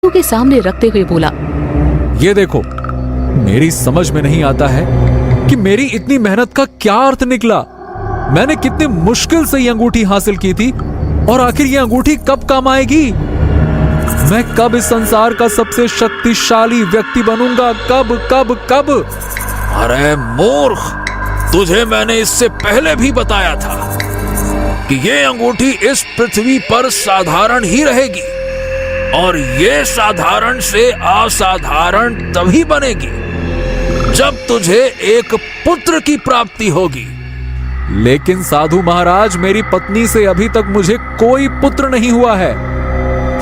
के सामने रखते हुए बोला, ये देखो, मेरी समझ में नहीं आता है कि मेरी इतनी मेहनत का क्या अर्थ निकला। मैंने कितनी मुश्किल से ये अंगूठी हासिल की थी और आखिर ये अंगूठी कब काम आएगी? मैं कब इस संसार का सबसे शक्तिशाली व्यक्ति बनूंगा? कब कब कब? अरे मूर्ख, तुझे मैंने इससे पहले भी बताया था कि ये अंगूठी इस पृथ्वी पर साधारण ही रहेगी और ये साधारण से असाधारण तभी बनेगी जब तुझे एक पुत्र की प्राप्ति होगी। लेकिन साधु महाराज, मेरी पत्नी से अभी तक मुझे कोई पुत्र नहीं हुआ है,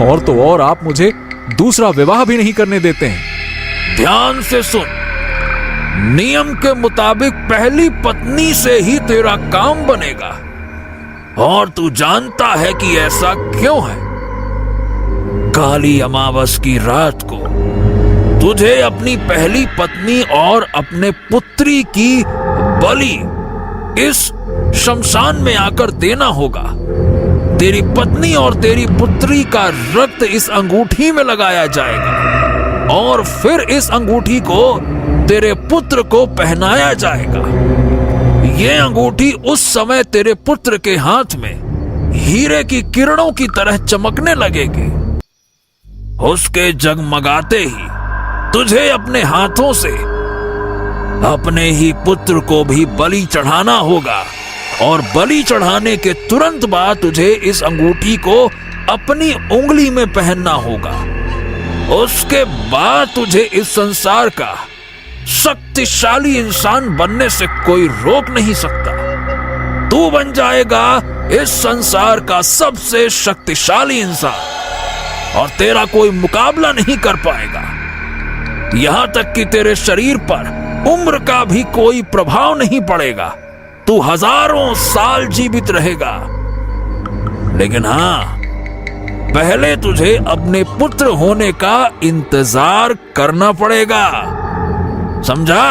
और तो और आप मुझे दूसरा विवाह भी नहीं करने देते हैं। ध्यान से सुन, नियम के मुताबिक पहली पत्नी से ही तेरा काम बनेगा, और तू जानता है कि ऐसा क्यों है। काली अमावस की रात को तुझे अपनी पहली पत्नी और अपने पुत्री की बलि इस शमशान में आकर देना होगा। तेरी पत्नी और तेरी पुत्री का रक्त इस अंगूठी में लगाया जाएगा और फिर इस अंगूठी को तेरे पुत्र को पहनाया जाएगा। ये अंगूठी उस समय तेरे पुत्र के हाथ में हीरे की किरणों की तरह चमकने लगेगी। उसके जगमगाते ही तुझे अपने हाथों से अपने ही पुत्र को भी बलि चढ़ाना होगा, और बलि चढ़ाने के तुरंत बाद तुझे इस अंगूठी को अपनी उंगली में पहनना होगा। उसके बाद तुझे इस संसार का शक्तिशाली इंसान बनने से कोई रोक नहीं सकता। तू बन जाएगा इस संसार का सबसे शक्तिशाली इंसान और तेरा कोई मुकाबला नहीं कर पाएगा। यहां तक कि तेरे शरीर पर उम्र का भी कोई प्रभाव नहीं पड़ेगा। तू हजारों साल जीवित रहेगा। लेकिन हां, पहले तुझे अपने पुत्र होने का इंतजार करना पड़ेगा, समझा?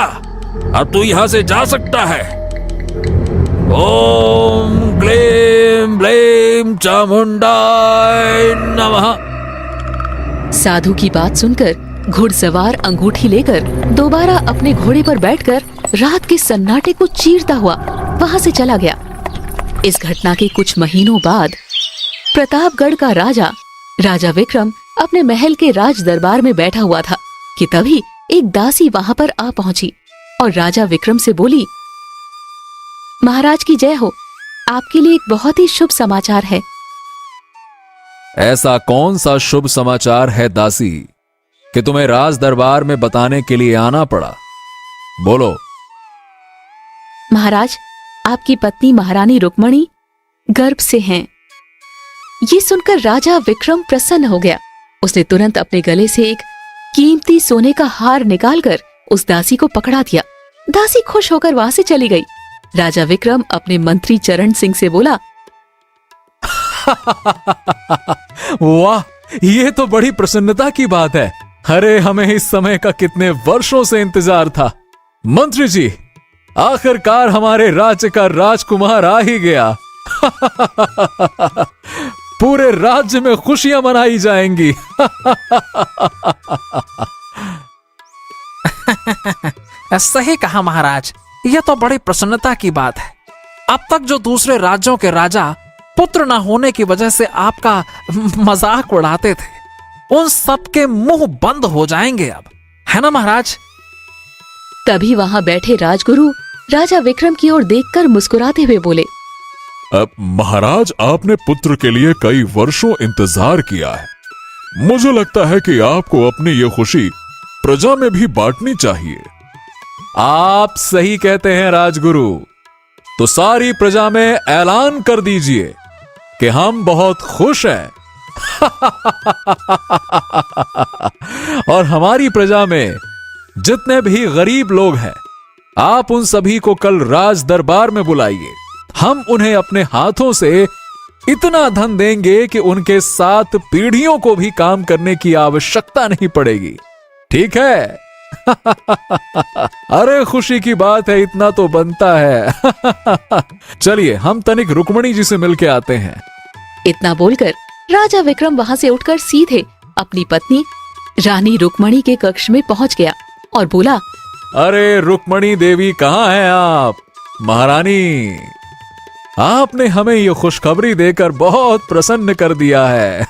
अब तू यहां से जा सकता है। ओम क्लीं ब्लीं चामुंडाय नमः। साधु की बात सुनकर घुड़सवार अंगूठी लेकर दोबारा अपने घोड़े पर बैठकर रात के सन्नाटे को चीरता हुआ वहां से चला गया। इस घटना के कुछ महीनों बाद प्रतापगढ़ का राजा विक्रम अपने महल के राज दरबार में बैठा हुआ था कि तभी एक दासी वहां पर आ पहुंची और राजा विक्रम से बोली, महाराज की जय हो, आपके लिए एक बहुत ही शुभ समाचार है। ऐसा कौन सा शुभ समाचार है दासी कि तुम्हें राज दरबार में बताने के लिए आना पड़ा? बोलो। महाराज, आपकी पत्नी महारानी रुक्मणी गर्भ से हैं। ये सुनकर राजा विक्रम प्रसन्न हो गया। उसने तुरंत अपने गले से एक कीमती सोने का हार निकालकर उस दासी को पकड़ा दिया। दासी खुश होकर वहां से चली गई। राजा विक्रम अपने मंत्री चरण सिंह से बोला, वाह, ये तो बड़ी प्रसन्नता की बात है। अरे, हमें इस समय का कितने वर्षों से इंतजार था। मंत्री जी, आखिरकार हमारे राज्य का राजकुमार आ ही गया। पूरे राज्य में खुशियां मनाई जाएंगी। सही कहा महाराज, यह तो बड़ी प्रसन्नता की बात है। अब तक जो दूसरे राज्यों के राजा पुत्र न होने की वजह से आपका मजाक उड़ाते थे, उन सबके मुंह बंद हो जाएंगे अब, है ना महाराज? तभी वहां बैठे राजगुरु राजा विक्रम की ओर देखकर मुस्कुराते हुए बोले, अब महाराज, आपने पुत्र के लिए कई वर्षों इंतजार किया है। मुझे लगता है कि आपको अपनी ये खुशी प्रजा में भी बांटनी चाहिए। आप सही कहते हैं राजगुरु। तो सारी प्रजा में ऐलान कर दीजिए कि हम बहुत खुश हैं। और हमारी प्रजा में जितने भी गरीब लोग हैं, आप उन सभी को कल राज दरबार में बुलाइए। हम उन्हें अपने हाथों से इतना धन देंगे कि उनके 7 पीढ़ियों को भी काम करने की आवश्यकता नहीं पड़ेगी। ठीक है? अरे, खुशी की बात है, इतना तो बनता है। चलिए, हम तनिक रुक्मणी जी से मिलके आते हैं। इतना बोलकर राजा विक्रम वहां से उठकर सीधे अपनी पत्नी रानी रुक्मणी के कक्ष में पहुंच गया और बोला, अरे रुक्मणी देवी, कहाँ हैं आप? महारानी, आपने हमें ये खुशखबरी देकर बहुत प्रसन्न कर दिया है।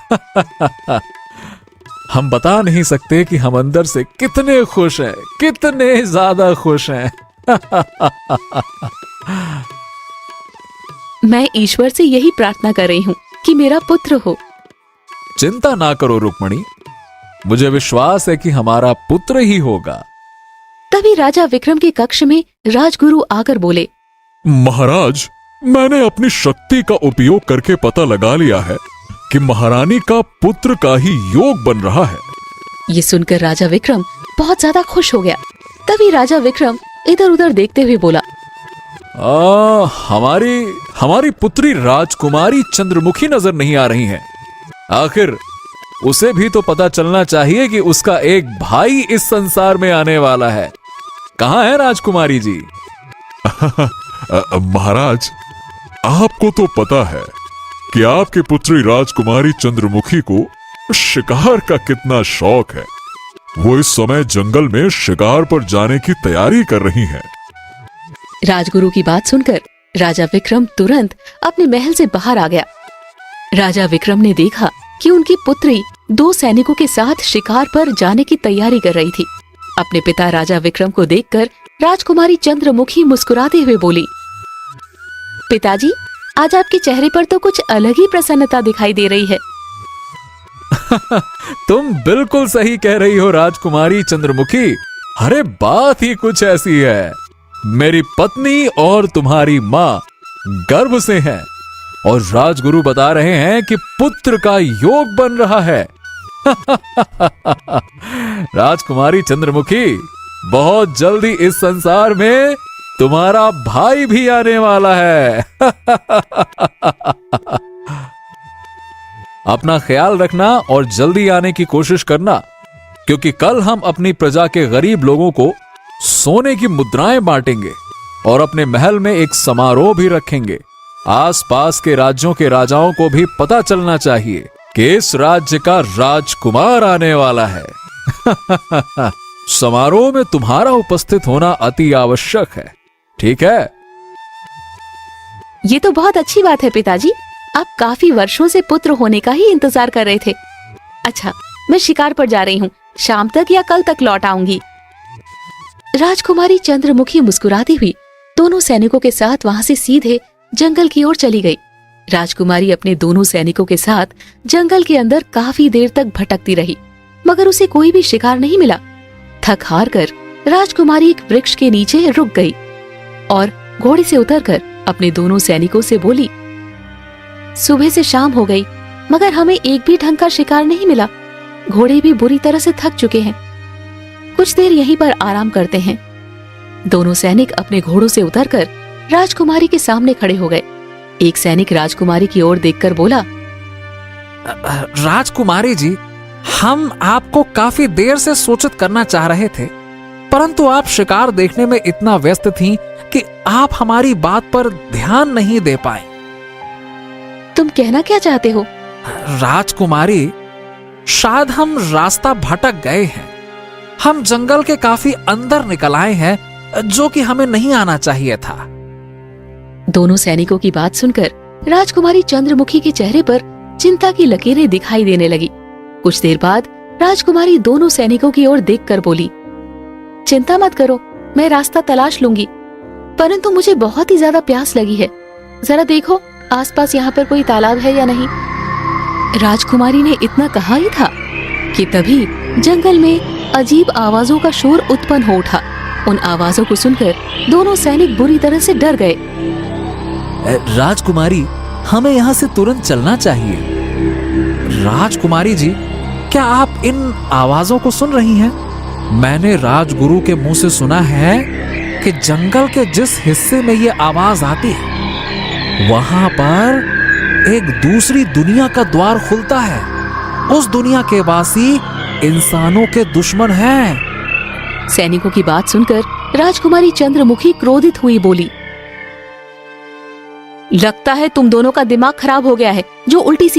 हम बता नहीं सकते कि हम अंदर से कितने खुश हैं, कितने ज्यादा खुश हैं। मैं ईश्वर से यही प्रार्थना कर रही हूँ कि मेरा पुत्र हो। चिंता ना करो रुक्मणी, मुझे विश्वास है कि हमारा पुत्र ही होगा। तभी राजा विक्रम के कक्ष में राजगुरु आकर बोले, महाराज, मैंने अपनी शक्ति का उपयोग करके पता लगा लिया है कि महारानी का पुत्र का ही योग बन रहा है। ये सुनकर राजा विक्रम बहुत ज्यादा खुश हो गया। तभी राजा विक्रम इधर उधर देखते हुए बोला, हमारी पुत्री राजकुमारी चंद्रमुखी नजर नहीं आ रही है। आखिर उसे भी तो पता चलना चाहिए कि उसका एक भाई इस संसार में आने वाला है। कहाँ है राजकुमारी जी? महाराज, आपको तो पता है कि आपकी पुत्री राजकुमारी चंद्रमुखी को शिकार का कितना शौक है। वो इस समय जंगल में शिकार पर जाने की तैयारी कर रही हैं। राजगुरु की बात सुनकर राजा विक्रम तुरंत अपने महल से बाहर आ गया। राजा विक्रम ने देखा कि उनकी पुत्री 2 सैनिकों के साथ शिकार पर जाने की तैयारी कर रही थी। अपने पिता राजा विक्रम को देखकर राजकुमारी चंद्रमुखी मुस्कुराते हुए बोली, पिताजी, आज आपके चेहरे पर तो कुछ अलग ही प्रसन्नता दिखाई दे रही है। तुम बिल्कुल सही कह रही हो राजकुमारी चंद्रमुखी। अरे बात ही कुछ ऐसी है। मेरी पत्नी और तुम्हारी माँ गर्भ से हैं और राजगुरु बता रहे हैं कि पुत्र का योग बन रहा है। राजकुमारी चंद्रमुखी, बहुत जल्दी इस संसार में तुम्हारा भाई भी आने वाला है। अपना ख्याल रखना और जल्दी आने की कोशिश करना, क्योंकि कल हम अपनी प्रजा के गरीब लोगों को सोने की मुद्राएं बांटेंगे और अपने महल में एक समारोह भी रखेंगे। आसपास के राज्यों के राजाओं को भी पता चलना चाहिए कि इस राज्य का राजकुमार आने वाला है। समारोह में तुम्हारा उपस्थित होना अति आवश्यक है, ठीक है? ये तो बहुत अच्छी बात है पिताजी। आप काफी वर्षों से पुत्र होने का ही इंतजार कर रहे थे। अच्छा, मैं शिकार पर जा रही हूँ। शाम तक या कल तक लौट आऊंगी। राजकुमारी चंद्रमुखी मुस्कुराती हुई दोनों सैनिकों के साथ वहां से सीधे जंगल की ओर चली गई। राजकुमारी अपने दोनों सैनिकों के साथ जंगल के अंदर काफी देर तक भटकती रही, मगर उसे कोई भी शिकार नहीं मिला। थक हार कर राजकुमारी एक वृक्ष के नीचे रुक गई और घोड़े से उतरकर अपने दोनों सैनिकों से बोली, सुबह से शाम हो गई, मगर हमें एक भी ढंग का शिकार नहीं मिला। घोड़े भी बुरी तरह से थक चुके हैं। कुछ देर यहीं पर आराम करते हैं। दोनों सैनिक अपने घोड़ों से उतरकर राजकुमारी के सामने खड़े हो गए। एक सैनिक राजकुमारी की ओर देखकर बोला, राजकुमारी जी, हम आपको काफी देर से सूचित करना चाह रहे थे, परंतु आप शिकार देखने में इतना व्यस्त थीं कि आप हमारी बात पर ध्यान नहीं दे पाए। तुम कहना क्या चाहते हो? राजकुमारी, शायद हम रास्ता भटक गए हैं। हम जंगल के काफी अंदर निकल आए हैं, जो कि हमें नहीं आना चाहिए था। दोनों सैनिकों की बात सुनकर राजकुमारी चंद्रमुखी के चेहरे पर चिंता की लकीरें दिखाई देने लगी। कुछ देर बाद राजकुमारी दोनों सैनिकों की ओर देखकर बोली, चिंता मत करो, मैं रास्ता तलाश लूंगी, परंतु मुझे बहुत ही ज्यादा प्यास लगी है। जरा देखो आसपास यहाँ पर कोई तालाब है या नहीं। राजकुमारी ने इतना कहा ही था कि तभी जंगल में अजीब आवाजों का शोर उत्पन्न हो उठा। उन आवाजों को सुनकर दोनों सैनिक बुरी तरह से डर गए। राजकुमारी, हमें यहाँ से तुरंत चलना चाहिए। राजकुमारी जी, क्या आप इन आवाजों को सुन रही हैं? मैंने राजगुरु के मुंह से सुना है कि जंगल के जिस हिस्से में ये आवाज आती है, वहां पर एक दूसरी दुनिया का द्वार खुलता है। उस दुनिया के वासी इंसानों के दुश्मन हैं। सैनिकों की बात सुनकर राजकुमारी चंद्रमुखी क्रोधित हुई बोली, लगता है तुम दोनों का दिमाग खराब हो गया है जो उल्टी सी